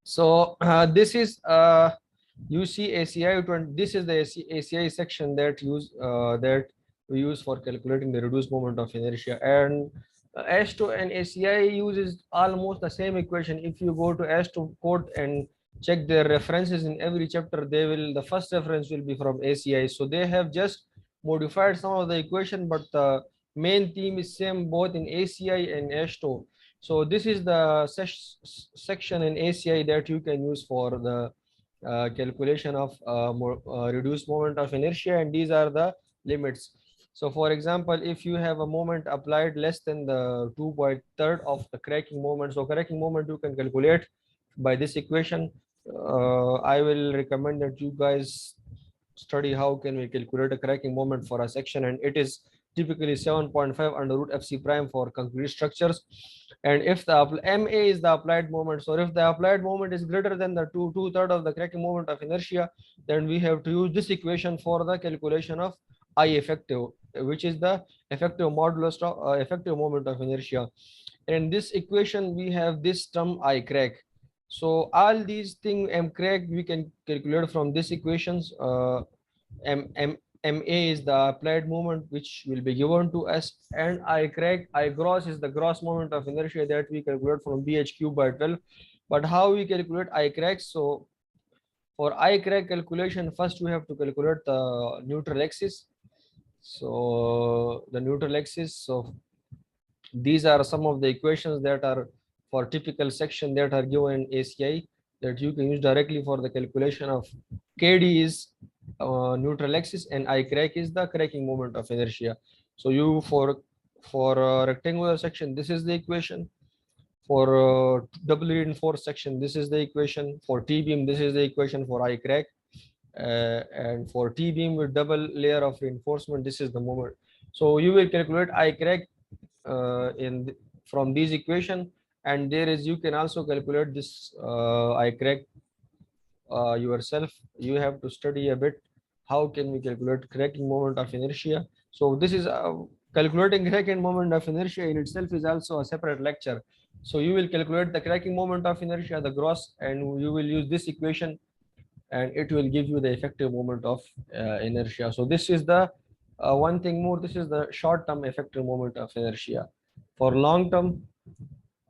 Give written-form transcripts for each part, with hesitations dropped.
So this is you see ACI 20. This is the ACI section that we use for calculating the reduced moment of inertia. And S2 and ACI uses almost the same equation. If you go to S2 code and check their references in every chapter, the first reference will be from ACI. So they have just modified some of the equation, but the main theme is same both in ACI and S2. So this is the section in ACI that you can use for the calculation of reduced moment of inertia, and these are the limits. So for example, if you have a moment applied less than the 2/3 of the cracking moment, so cracking moment you can calculate by this equation. I will recommend that you guys study how can we calculate a cracking moment for a section, and it is typically 7.5 under root FC prime for concrete structures. And if the MA is the applied moment, so if the applied moment is greater than the two-thirds of the cracking moment of inertia, then we have to use this equation for the calculation of I effective, which is the effective modulus of effective moment of inertia. In this equation, we have this term I crack. So all these things M crack we can calculate from this equations. MA is the applied moment which will be given to us, and I crack, I gross is the gross moment of inertia that we calculate from BH cube by 12. But how we calculate I crack? So for I crack calculation, first we have to calculate the neutral axis. So the neutral axis, so these are some of the equations that are for typical section that are given in ACI that you can use directly for the calculation of KD is neutral axis and I crack is the cracking moment of inertia. So you for rectangular section, this is the equation. For doubly reinforced section, this is the equation. For T-beam, this is the equation for I crack. And for T-beam with double layer of reinforcement, this is the moment. So you will calculate I crack from these equation, and there is you can also calculate this I crack yourself. You have to study a bit how can we calculate cracking moment of inertia. So this is calculating cracking moment of inertia in itself is also a separate lecture. So you will calculate the cracking moment of inertia, the gross, and you will use this equation, and it will give you the effective moment of inertia. So this is the one thing more, this is the short-term effective moment of inertia. For long-term,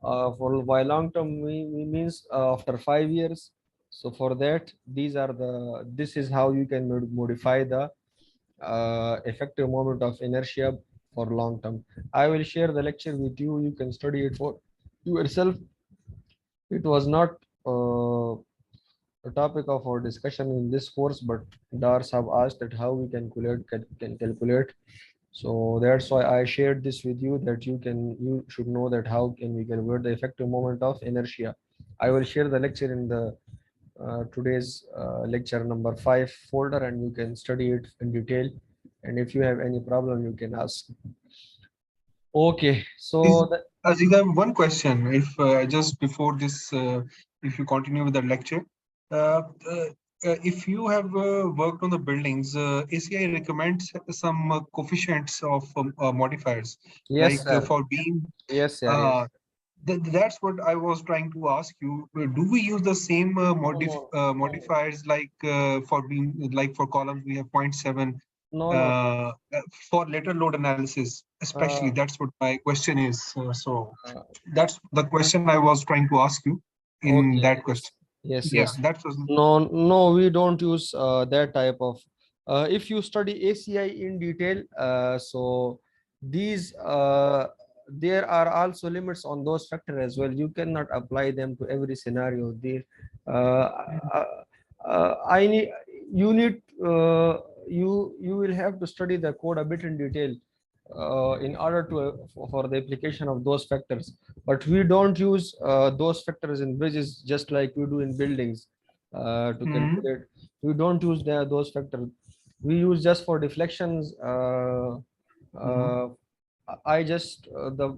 by long-term we means after 5 years. So for that, this is how you can modify the effective moment of inertia for long-term. I will share the lecture with you. You can study it for yourself. It was not a topic of our discussion in this course, but DARS have asked that how we can calculate. So that's why I shared this with you, that you should know that how can we calculate the effective moment of inertia. I will share the lecture in the today's lecture number 5 folder, and you can study it in detail. And if you have any problem, you can ask. Okay, so Aziz, I have one question. If just before this, if you continue with the lecture, if you have worked on the buildings, ACI recommends some coefficients of modifiers, yes, like sir. for beam. Yes, sir. Yes. That's what I was trying to ask you. Do we use the same modifiers like for beam, like for columns we have 0.7? No. For later load analysis, especially, that's what my question is. So that's the question I was trying to ask you in Okay. that question. Yes. Yeah, that was No, we don't use that type of. If you study ACI in detail, so these there are also limits on those factors as well. You cannot apply them to every scenario. I need you need you will have to study the code a bit in detail in order to for the application of those factors. But we don't use those factors in bridges just like we do in buildings to calculate. We don't use those factors. We use just for deflections. I just the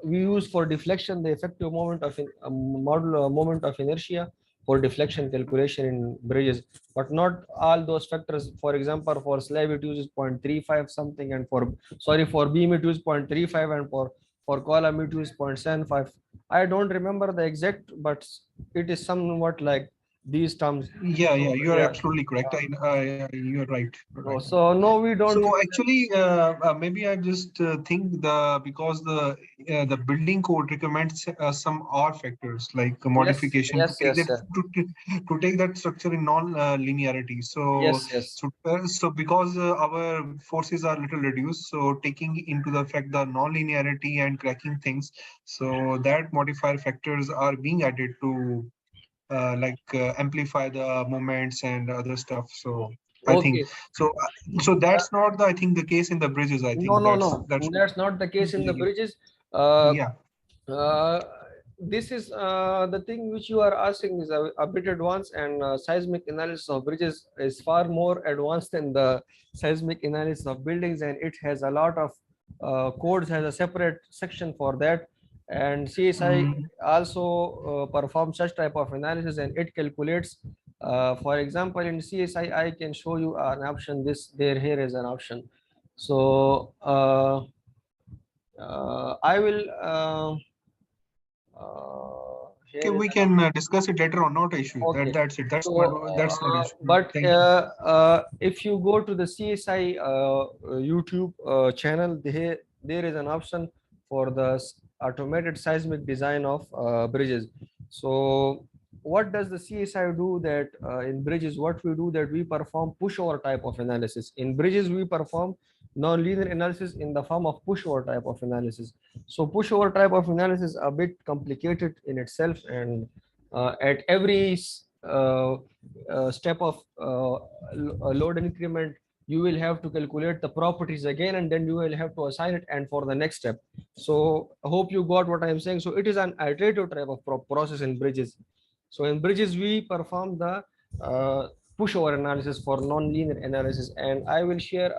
we use for deflection the effective moment of moment of inertia for deflection calculation in bridges, but not all those factors. For example, for slab it uses 0.35 something, and for beam it uses 0.35, and for For column E2 is 0.75. I don't remember the exact, but it is somewhat like these terms. Yeah, So, yeah, you are yeah. absolutely correct. You're right. You're right. So no, we So don't use actually, maybe I just think because the building code recommends some R factors like a yes, modification to yes, take yes, that yes, to take that structure in non-linearity. So yes, yes. because our forces are little reduced, so taking into the fact the non-linearity and cracking things, so that modifier factors are being added to amplify the moments and other stuff. So I think Okay. so. So that's not the I think the case in the bridges. I No, think no, that's no. that's That's not the case in the yeah bridges. Uh, yeah. uh, this is the thing which you are asking is a bit advanced, and seismic analysis of bridges is far more advanced than the seismic analysis of buildings, and it has a lot of codes, has a separate section for that. And CSI Mm, also performs such type of analysis, and it calculates. For example, in CSI, I can show you an option. This there here is an option. So I will. okay, Here is we an can discuss it later on. Not an issue. okay. That's it. So, That's not issue. but Thank you. if you go to the CSI YouTube channel, there is an option for the automated seismic design of bridges. So, what does the CSI do that in bridges? What we do that we perform pushover type of analysis. In bridges, we perform non-linear analysis in the form of pushover type of analysis. So, pushover type of analysis a bit complicated in itself, and at every step of load increment, you will have to calculate the properties again, and then you will have to assign it and for the next step. So I hope you got what I am saying. So it is an iterative type of process in bridges. So in bridges we perform the pushover analysis for non-linear analysis, and I will share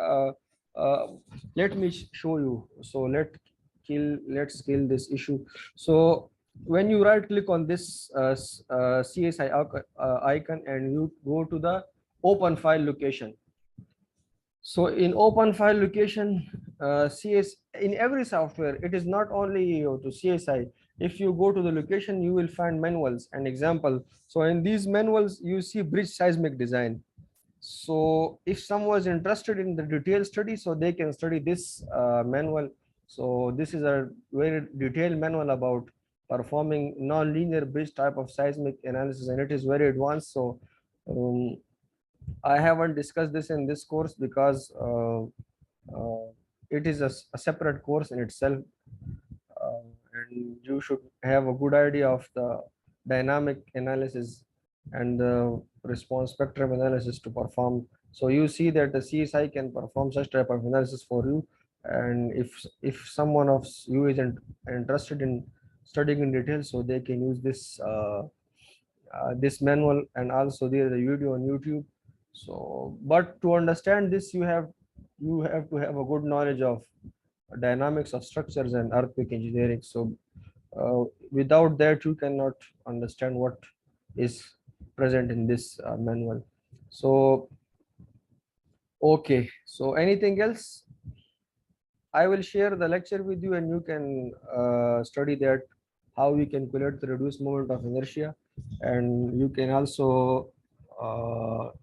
uh, let me show you. So let's kill this issue. So when you right click on this CSI icon and you go to the open file location. So in open file location, CS in every software, it is not only to CSI. If you go to the location, you will find manuals and example. So in these manuals, you see bridge seismic design. So if someone is interested in the detailed study, so they can study this manual. So this is a very detailed manual about performing non-linear bridge type of seismic analysis, and it is very advanced. So um, I haven't discussed this in this course because uh, it is a separate course in itself, uh, and you should have a good idea of the dynamic analysis and the response spectrum analysis to perform. So you see that the CSI can perform such type of analysis for you, and if someone of you is interested in studying in detail, so they can use this manual, and also there is a video on YouTube. So but to understand this, you have to have a good knowledge of dynamics of structures and earthquake engineering. So without that you cannot understand what is present in this manual. So okay, so anything else? I will share the lecture with you, and you can study that how we calculate the reduced moment of inertia, and you can also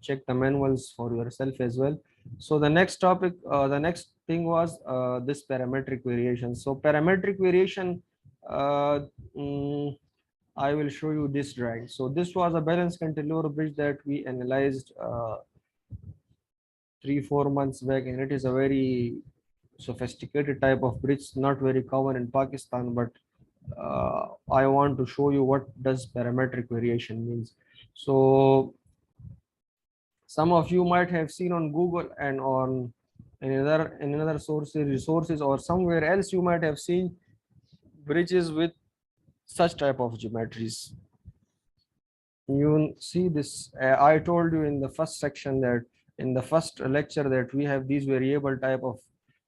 check the manuals for yourself as well. So the next topic, the next thing was this parametric variation. So parametric variation, uh, mm, I will show you this drawing. So this was a balanced cantilever bridge that we analyzed 3 4 months back, and it is a very sophisticated type of bridge, not very common in Pakistan, but I want to show you what does parametric variation means. So some of you might have seen on Google and on in another sources resources or somewhere else, you might have seen bridges with such type of geometries. You see this, I told you in the first section that in the first lecture that we have these variable type of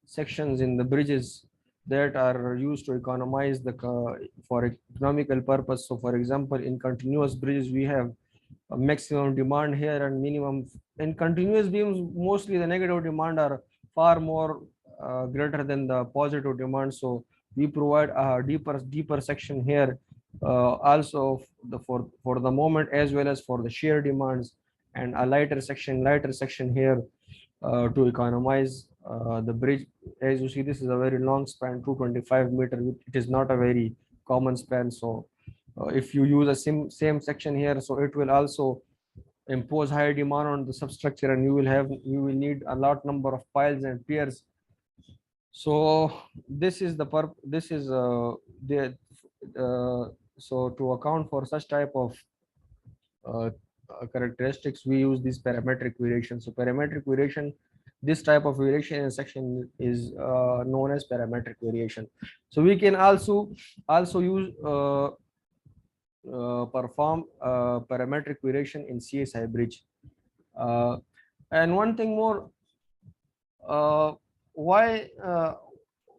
sections in the bridges that are used to economize the for economical purpose. So for example, in continuous bridges we have a maximum demand here and minimum. In continuous beams, mostly the negative demand are far more greater than the positive demand. So we provide a deeper section here, also for the moment as well as for the shear demands, and a lighter section here to economize the bridge. As you see, this is a very long span, 225 meter. It is not a very common span. So if you use a same section here, so it will also impose higher demand on the substructure, and you will need a lot number of piles and piers. So this is the so to account for such type of uh, characteristics, we use this parametric variation. So parametric variation, this type of variation in section is known as parametric variation. So we can also use perform parametric variation in CSi bridge. And one thing more, uh, why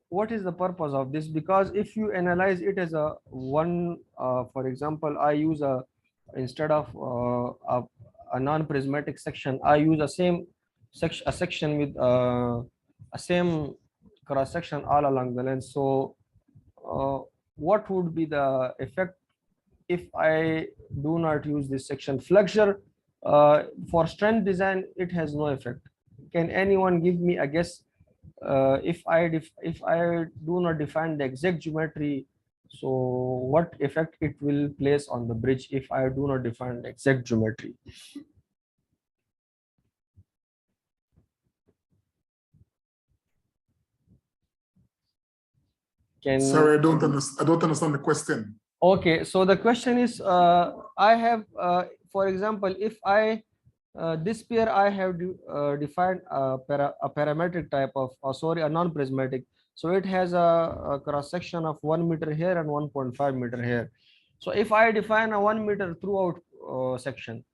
what is the purpose of this? Because if you analyze it as a one, for example, I use a, instead of a non-prismatic section, I use a section with a same cross section all along the length. So what would be the effect if I do not use this section? Flexure, for strength design, it has no effect. Can anyone give me a guess? If I do not define the exact geometry, so what effect it will place on the bridge if I do not define the exact geometry? Can Sorry, I don't understand the question. Okay, so the question is, I have, for example, if I this pair I have defined a parametric type of, sorry, a non-prismatic. So it has a cross section of 1 meter here and 1.5 meter here. So if I define a 1 meter throughout section,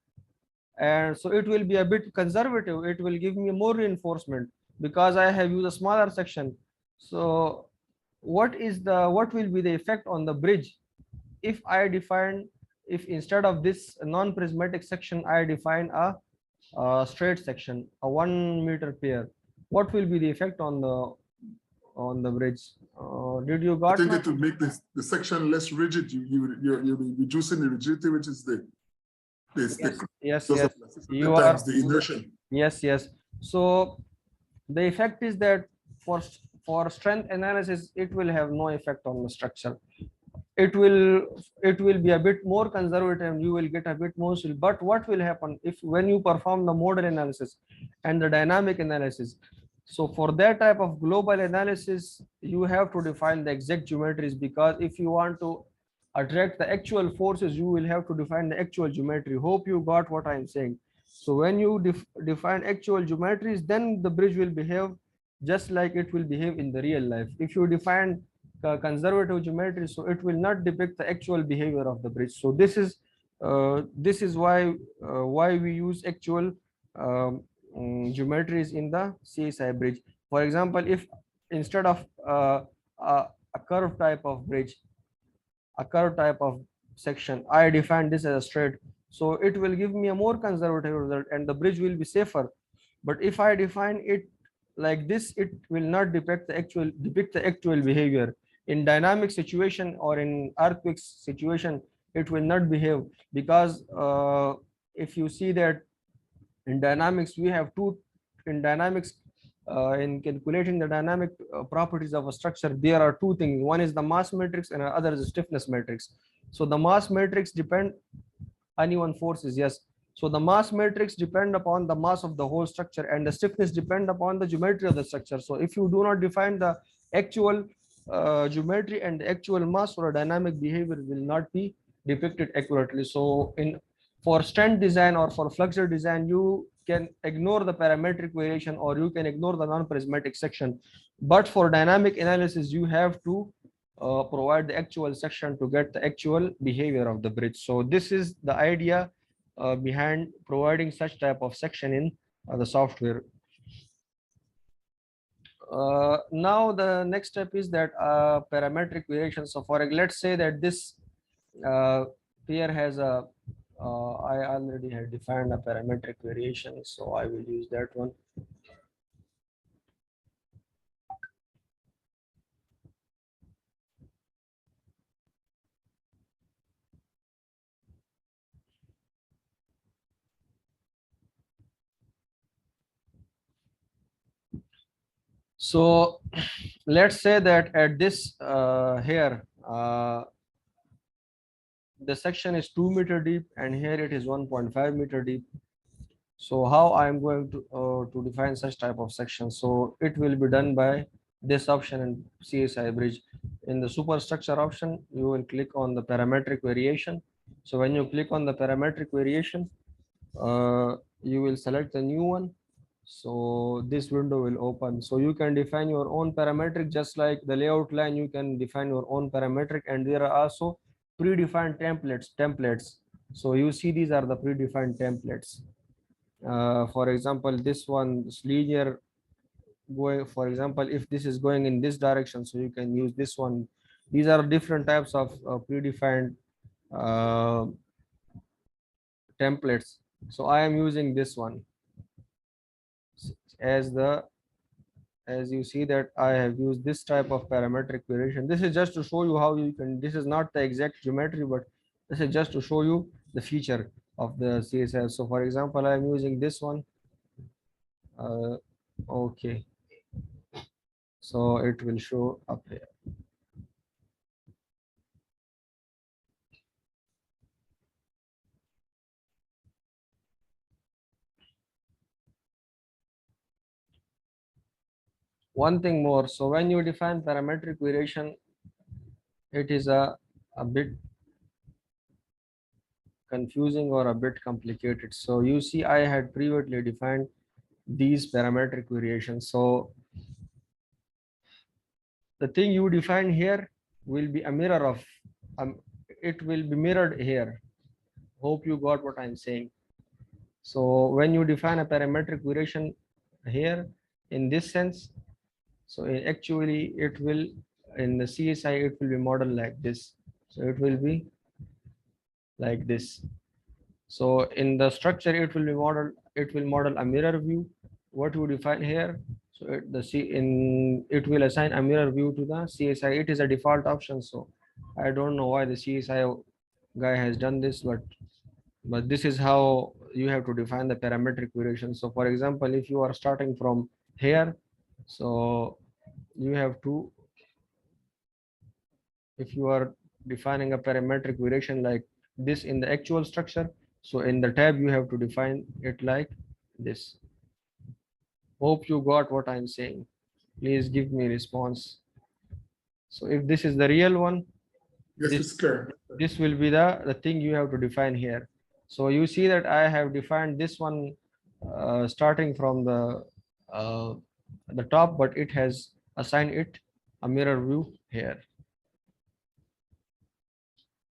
and so it will be a bit conservative, it will give me more reinforcement because I have used a smaller section. So what will be the effect on the bridge if I define, if instead of this non-prismatic section I define a straight section, a 1 meter pair? What will be the effect on the bridge? Did you I got think my? it will make the section less rigid. You're reducing the rigidity, which is the Yes, because yes, of you are. times the inertia. Yes. So the effect is that for strength analysis, it will have no effect on the structure. It will be a bit more conservative, and you will get a bit more still. But what will happen if when you perform the modal analysis and the dynamic analysis? So for that type of global analysis, you have to define the exact geometries, because if you want to attract the actual forces, you will have to define the actual geometry. Hope you got what I'm saying. So when you define actual geometries, then the bridge will behave just like it will behave in the real life. If you define conservative geometry, so it will not depict the actual behavior of the bridge. So this is why we use actual geometries in the CSI bridge. For example, if instead of a curved type of bridge, a curved type of section, I define this as a straight, so it will give me a more conservative result and the bridge will be safer. But if I define it like this, it will not depict the actual behavior. In dynamic situation or in earthquake situation, it will not behave, because if you see that in dynamics we have two, in dynamics, in calculating the dynamic properties of a structure, there are two things. One is the mass matrix and other is the stiffness matrix. So the mass matrix depend, uneven forces, yes. So the mass matrix depend upon the mass of the whole structure, and the stiffness depend upon the geometry of the structure. So if you do not define the actual geometry and the actual mass, or a dynamic behavior will not be depicted accurately. So in for strength design or for flexure design, you can ignore the parametric variation or you can ignore the non-prismatic section. But for dynamic analysis, you have to provide the actual section to get the actual behavior of the bridge. So this is the idea behind providing such type of section in the software. Now the next step is that parametric variation. So for let's say that this pair has a I already had defined a parametric variation, so I will use that one. So let's say that at this here the section is 2 meter deep and here it is 1.5 meter deep. So how I am going to define such type of section? So it will be done by this option in CSi Bridge. In the superstructure option, you will click on the parametric variation. So when you click on the parametric variation, you will select a new one. So this window will open. So you can define your own parametric, just like the layout line, you can define your own parametric, and there are also predefined templates. So you see these are the predefined templates. For example, this one is linear going, for example, if this is going in this direction, so you can use this one. These are different types of predefined uh, templates. So I am using this one as the, as you see that I have used this type of parametric variation. This is just to show you how you can, this is not the exact geometry, but this is just to show you the feature of the CSS. So for example, I am using this one. Okay, so it will show up here. One thing more, so when you define parametric variation, it is a bit confusing or a bit complicated. So you see I had previously defined these parametric variations. So the thing you define here will be a mirror of, it will be mirrored here. Hope you got what I'm saying. So when you define a parametric variation here in this sense, so actually it will, in the CSI it will be modeled like this. So it will be like this. So in the structure it will be modeled, it will model a mirror view. What you define here, so it will assign a mirror view to the CSI. It is a default option, so I don't know why the CSI guy has done this, but this is how you have to define the parametric variation. So for example, if you are starting from here, so you have to, if you are defining a parametric variation like this in the actual structure, so in the tab you have to define it like this. Hope you got what I'm saying. Please give me response. So if this is the real one, Yes, this it's clear. this will be the thing you have to define here. So you see that I have defined this one starting from uh, the top, but it has assigned it a mirror view here.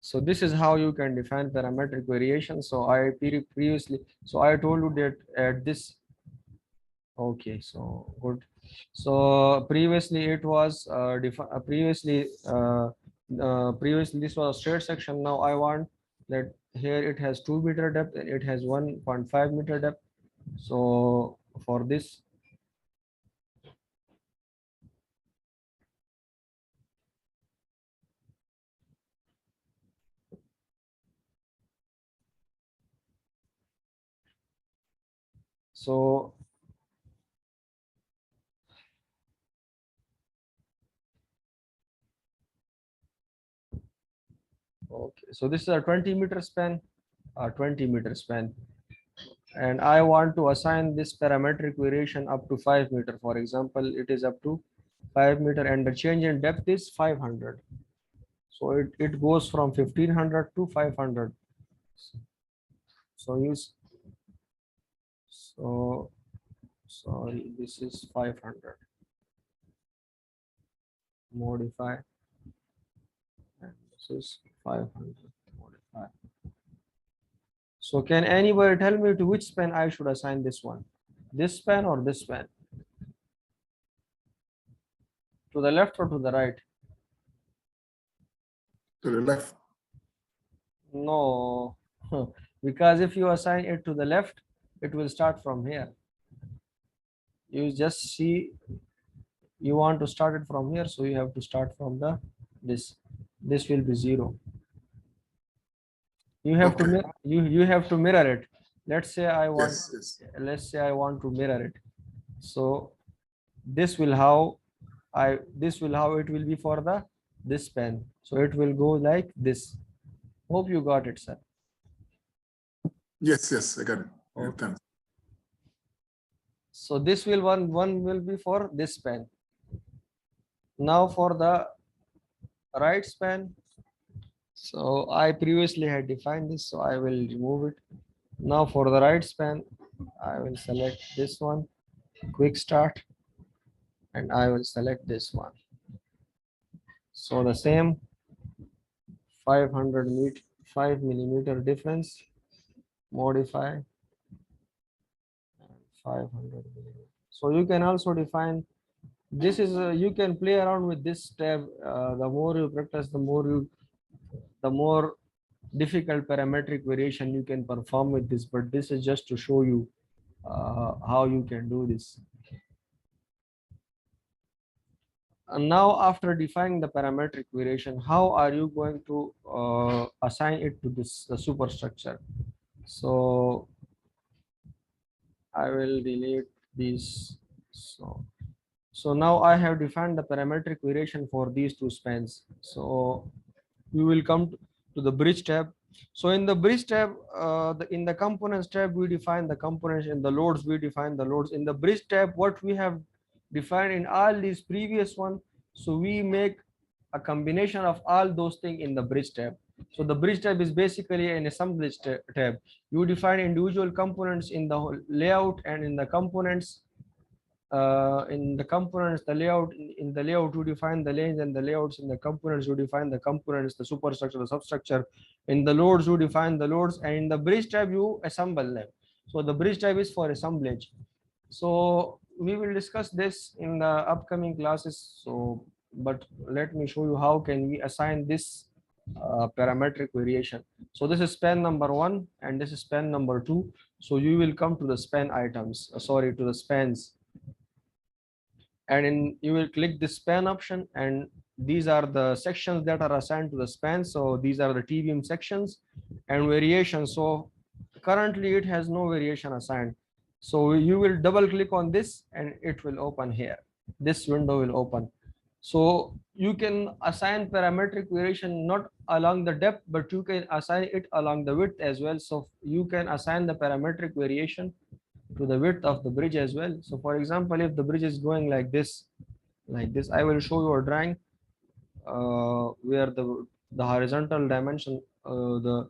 So this is how you can define parametric variation. So I previously, so I told you that at this, okay, so good. So previously it was previously this was a straight section. Now I want that here it has 2 meter depth and it has 1.5 meter depth. So for this, so okay, so this is a 20-meter span, a 20-meter span, and I want to assign this parametric variation up to 5 meter. For example, it is up to 5 meter and the change in depth is 500. So it goes from 1500 to 500. So use, so sorry, this is 500. Modify, and this is 500. Modify. So can anybody tell me to which span I should assign this one? This span or this span? To the left or to the right? To the left. No, because if you assign it to the left, it will start from here. You just see, you want to start it from here, so you have to start from the this will be 0. You have to Okay. you have to mirror it. Let's say I want, Yes, yes. let's say I want to mirror it. So this will how it will be for the this span. So it will go like this. Hope you got it, sir. Yes, yes, I got it. Yeah, Okay. thanks. So this will one will be for this span. Now for the right span. So I previously had defined this, so I will remove it. Now for the right span, I will select this one, quick start, and I will select this one. So the same 5 millimeter difference, modify, and 500 millimeter. So you can also define this is you can play around with this tab. The more you practice, the more difficult parametric variation you can perform with this. But this is just to show you how you can do this. And now after defining the parametric variation, how are you going to assign it to this the superstructure? So I will delete these. So now I have defined the parametric variation for these two spans. So we will come to the bridge tab. So in the bridge tab, in the components tab, we define the components. In the loads, we define the loads. In the bridge tab, what we have defined in all these previous one, so we make a combination of all those things in the bridge tab. So the bridge tab is basically an assembly tab. You define individual components in the layout, and in the components the layout in the layout you define the lanes, and the layouts in the components you define the components, the superstructure, the substructure. In the loads you define the loads, and in the bridge tab you assemble them. So the bridge tab is for assemblage. So we will discuss this in the upcoming classes. So but let me show you how can we assign this parametric variation. So this is span number 1 and this is span number 2. So you will come to the span items, sorry, to the spans, and you will click the span option, and these are the sections that are assigned to the span. So these are the T-beam sections and variation. So currently it has no variation assigned. So you will double click on this and it will open here. This window will open. So you can assign parametric variation not along the depth, but you can assign it along the width as well. So you can assign the parametric variation to the width of the bridge as well. So for example, if the bridge is going like this, I will show you a drawing where the horizontal dimension, the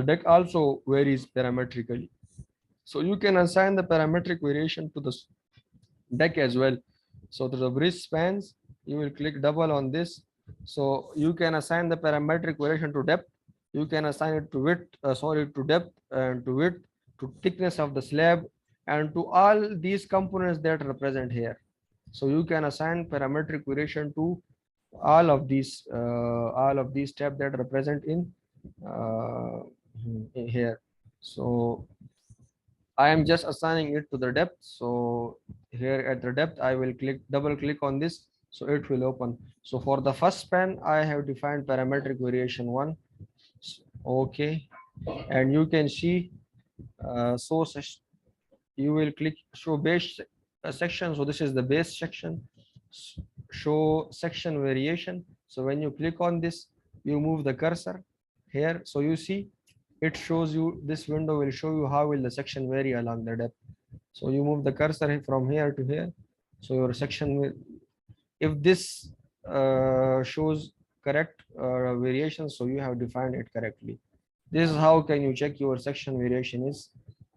deck also varies parametrically. So you can assign the parametric variation to the deck as well. So to the bridge spans, you will click double on this. So you can assign the parametric variation to depth. You can assign it to width, to depth and to width, to thickness of the slab, and to all these components that are present here. So you can assign parametric variation to all of these steps that are present in here. So I am just assigning it to the depth. So here at the depth, I will double click on this. So it will open. So for the first span, I have defined parametric variation 1. Okay. And you can see source. You will click show base section. So this is the base section. Show section variation. So when you click on this, you move the cursor here. So you see it shows you, this window will show you how will the section vary along the depth. So you move the cursor from here to here. So your section will, if this shows correct variation, so you have defined it correctly. This is how can you check your section variation is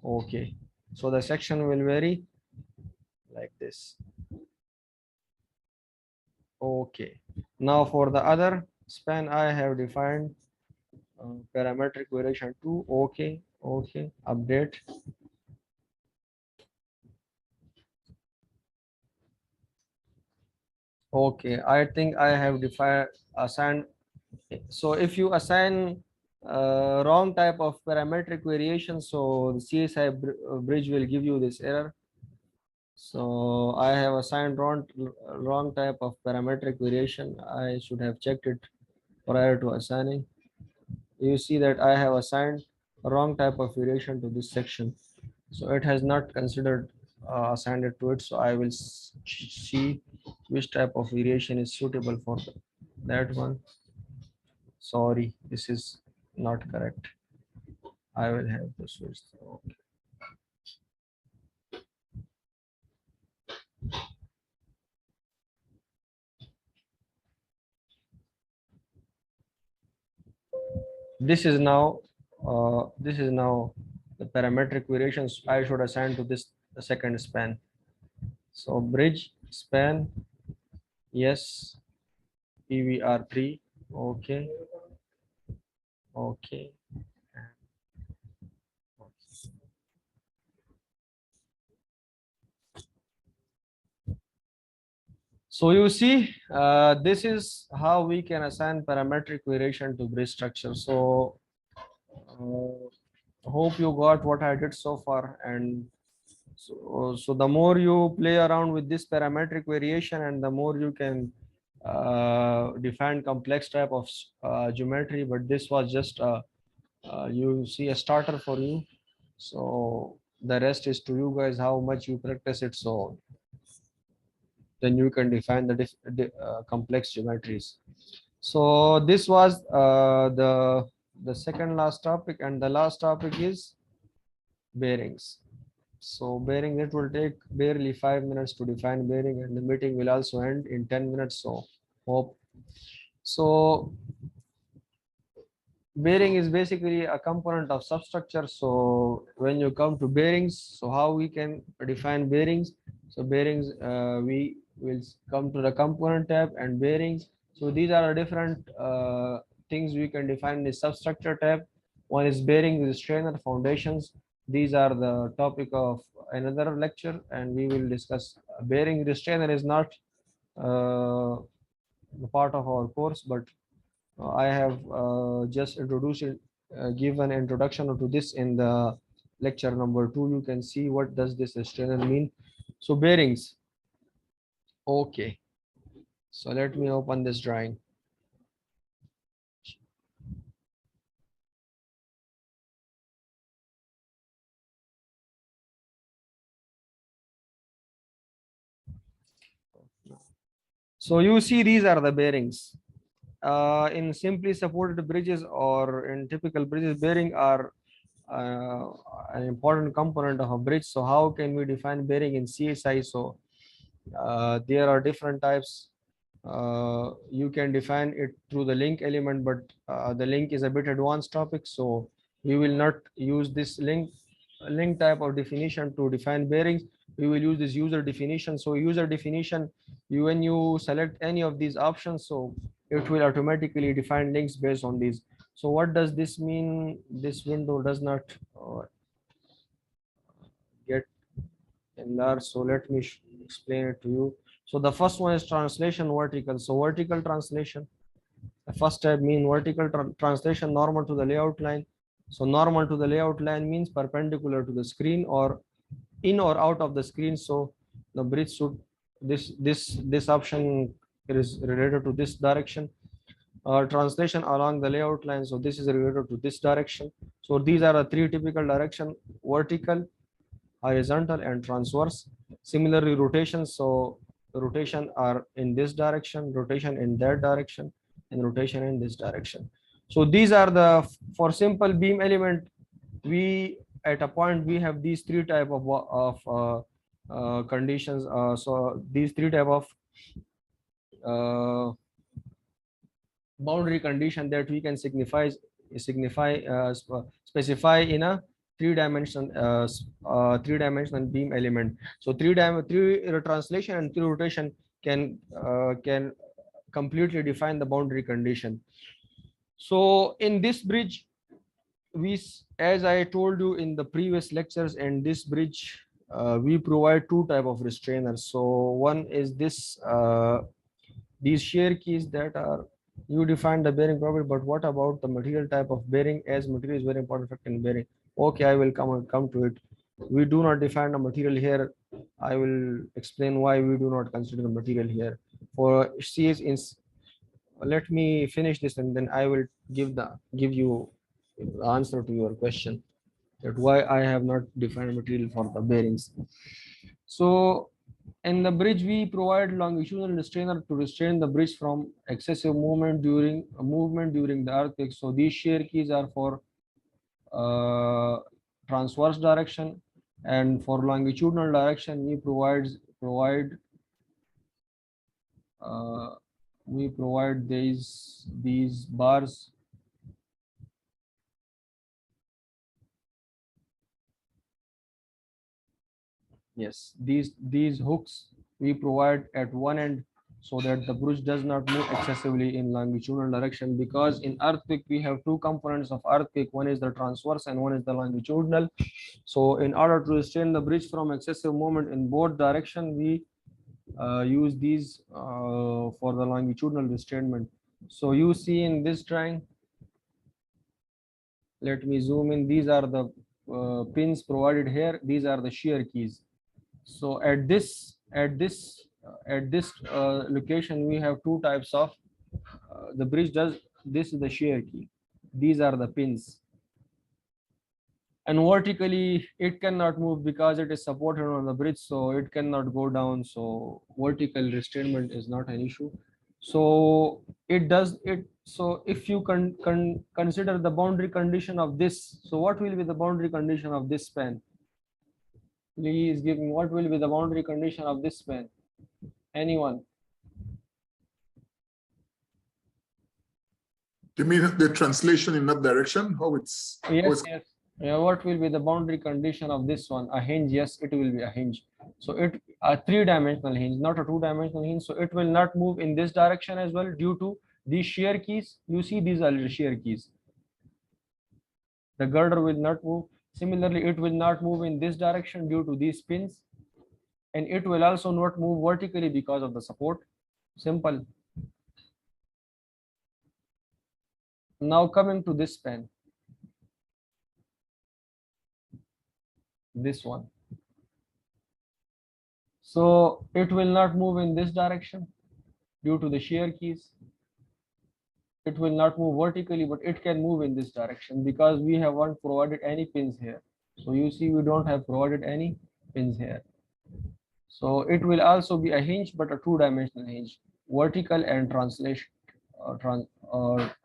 okay. So the section will vary like this. Okay. Now for the other span, I have defined parametric variation 2. Okay. Okay. Update. Okay, I think I have defined assigned. So if you assign wrong type of parametric variation, so the CSi bridge will give you this error. So I have assigned wrong type of parametric variation. I should have checked it prior to assigning. You see that I have assigned wrong type of variation to this section. So it has not considered assigned it to it. So I will see which type of variation is suitable for that one. Sorry, this is not correct. I will have to switch. Okay. This is now the parametric variations I should assign to this second span. So bridge span, yes, PVR3, okay, okay. So you see, this is how we can assign parametric variation to bridge structure. So hope you got what I did so far. And so the more you play around with this parametric variation and the more you can define complex type of geometry, but this was just you see a starter for you. So the rest is to you guys how much you practice it. So then you can define the complex geometries. So this was the second last topic, and the last topic is bearings. So bearing, it will take barely 5 minutes to define bearing, and the meeting will also end in 10 minutes. So hope. So bearing is basically a component of substructure. So when you come to bearings, so how we can define bearings? So bearings, we will come to the component tab and bearings. So these are different things we can define in the substructure tab. One is bearing restrainer foundations. These are the topic of another lecture, and we will discuss bearing restrainer is not the part of our course, but I have just introduced it, given introduction to this in the lecture number 2. You can see what does this restrainer mean. So bearings. Okay. So let me open this drawing. So you see these are the bearings. In simply supported bridges or in typical bridges, bearing are an important component of a bridge. So how can we define bearing in CSi? So there are different types. You can define it through the link element, but the link is a bit advanced topic, so we will not use this link type of definition to define bearings. We will use this user definition. So user definition, when you select any of these options, so it will automatically define links based on these. So what does this mean? This window does not get enlarged, so let me explain it to you. So the first one is translation vertical. So vertical translation, the first tab mean vertical translation normal to the layout line. So normal to the layout line means perpendicular to the screen or in or out of the screen. So the bridge should, this option is related to this direction. Translation along the layout line, so this is related to this direction. So these are the three typical direction: vertical, horizontal, and transverse. Similarly, rotation, so rotation are in this direction, rotation in that direction, and rotation in this direction. So these are the, for simple beam element, we at a point we have these three type of conditions. So these three type of boundary condition that we can specify in a three-dimensional beam element. So three translation and three rotation can completely define the boundary condition. So in this bridge, as I told you in the previous lectures, in this bridge we provide two type of restrainers. So one is this these shear keys that are, you define the bearing property, but what about the material type of bearing, as material is very important factor in bearing. Okay, I will come to it. We do not define the material here. I will explain why we do not consider the material here. For CS in, let me finish this and then I will give you the answer to your question that why I have not defined material for the bearings. So in the bridge, we provide longitudinal restrainer to restrain the bridge from excessive movement during the earthquake. So these shear keys are for transverse direction, and for longitudinal direction we provide these bars. Yes, these hooks we provide at one end so that the bridge does not move excessively in longitudinal direction, because in earthquake we have two components of earthquake, one is the transverse and one is the longitudinal. So in order to restrain the bridge from excessive movement in both direction, we use these for the longitudinal restrainment. So you see in this drawing, let me zoom in, these are the pins provided here, these are the shear keys. So at this location we have two types of the bridge does, this is the shear key, these are the pins, and vertically it cannot move because it is supported on the bridge, so it cannot go down, so vertical restrainment is not an issue. So it does it. So if you consider the boundary condition of this, so what will be the boundary condition of this span? Please give me, what will be the boundary condition of this span? Anyone? You mean the translation in that direction? How it's Yes. Yeah, what will be the boundary condition of this one? A hinge. Yes, it will be a hinge. So it a three-dimensional hinge, not a two-dimensional hinge. So it will not move in this direction as well due to these shear keys. You see, these are the shear keys. The girder will not move. Similarly, it will not move in this direction due to these pins, and it will also not move vertically because of the support. Simple. Now coming to this span, this one. So it will not move in this direction due to the shear keys. It will not move vertically, but it can move in this direction because we haven't provided any pins here. So you see, we don't have provided any pins here. So it will also be a hinge, but a two-dimensional hinge, vertical and translation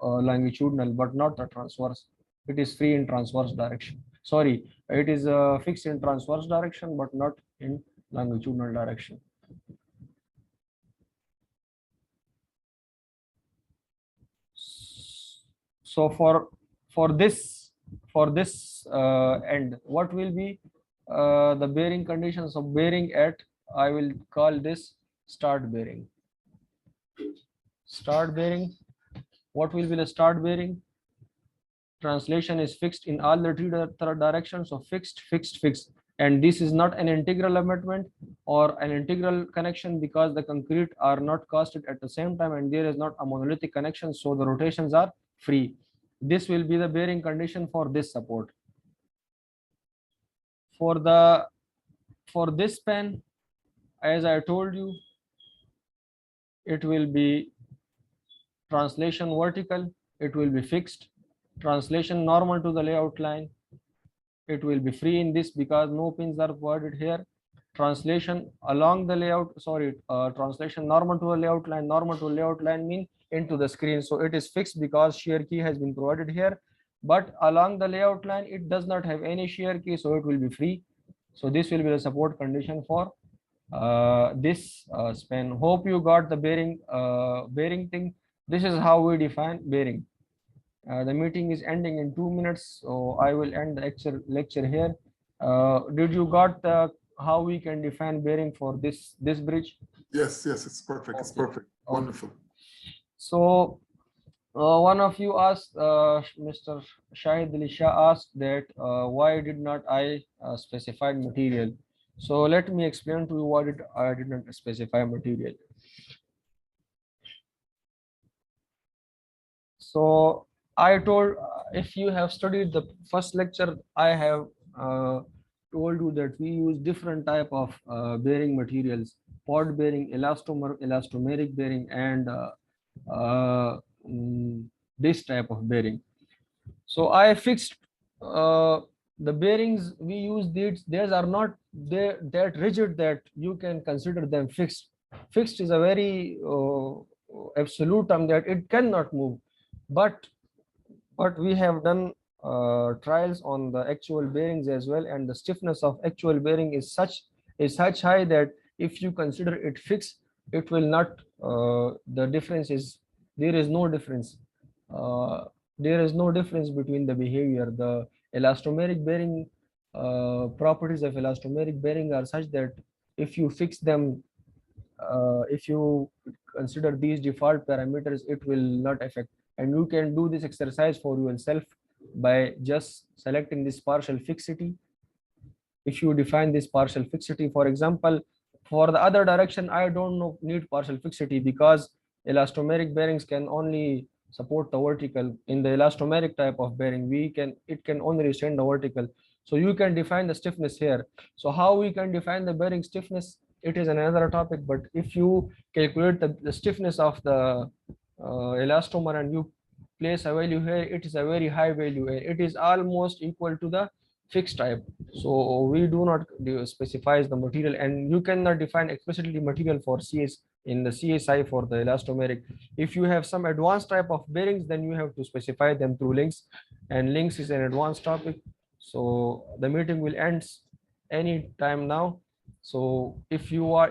longitudinal, but not the transverse. It is free in transverse direction. Sorry, it is fixed in transverse direction, but not in longitudinal direction. So for this end, what will be the bearing conditions of bearing at, I will call this start bearing. Start bearing. What will be the start bearing? Translation is fixed in all the three directions. So fixed, fixed, fixed. And this is not an integral abutment or an integral connection because the concrete are not casted at the same time and there is not a monolithic connection. So the rotations are free. This will be the bearing condition for this support. For this span, as I told you, it will be translation vertical, it will be fixed, translation normal to the layout line, it will be free in this because no pins are provided here. Translation along the layout, translation normal to a layout line. Normal to layout line mean into the screen. So it is fixed because shear key has been provided here. But along the layout line, it does not have any shear key, so it will be free. So this will be the support condition for this span. Hope you got the bearing thing. This is how we define bearing. The meeting is ending in 2 minutes, so I will end the lecture here. Did you got how we can define bearing for this bridge? Yes, it's perfect. It's perfect. Wonderful. So one of you asked, Mr. Shahid Ali Shah asked that why did not I specify material? So let me explain to you why I did not specify material. So I told, if you have studied the first lecture, I have told you that we use different type of bearing materials: pod bearing, elastomeric bearing, and this type of bearing. So I fixed the bearings we use, these are not that rigid that you can consider them fixed. Fixed is a very absolute term that it cannot move, but we have done trials on the actual bearings as well, and the stiffness of actual bearing is such high that if you consider it fixed, it will not the difference is, there is no difference. There is no difference between the behavior. The elastomeric bearing properties of elastomeric bearing are such that if you fix them, if you consider these default parameters, it will not affect. And you can do this exercise for yourself by just selecting this partial fixity. If you define this partial fixity, for example, for the other direction, I don't know, need partial fixity because elastomeric bearings can only support the vertical. In the elastomeric type of bearing, it can only restrain the vertical. So you can define the stiffness here. So how we can define the bearing stiffness, it is another topic. But if you calculate the stiffness of the elastomer and you place a value here, it is a very high value, and it is almost equal to the fixed type. So we do not specifies the material, and you cannot define explicitly material for CS in the CSi for the elastomeric. If you have some advanced type of bearings, then you have to specify them through links, and links is an advanced topic. So the meeting will end any time now. So if you are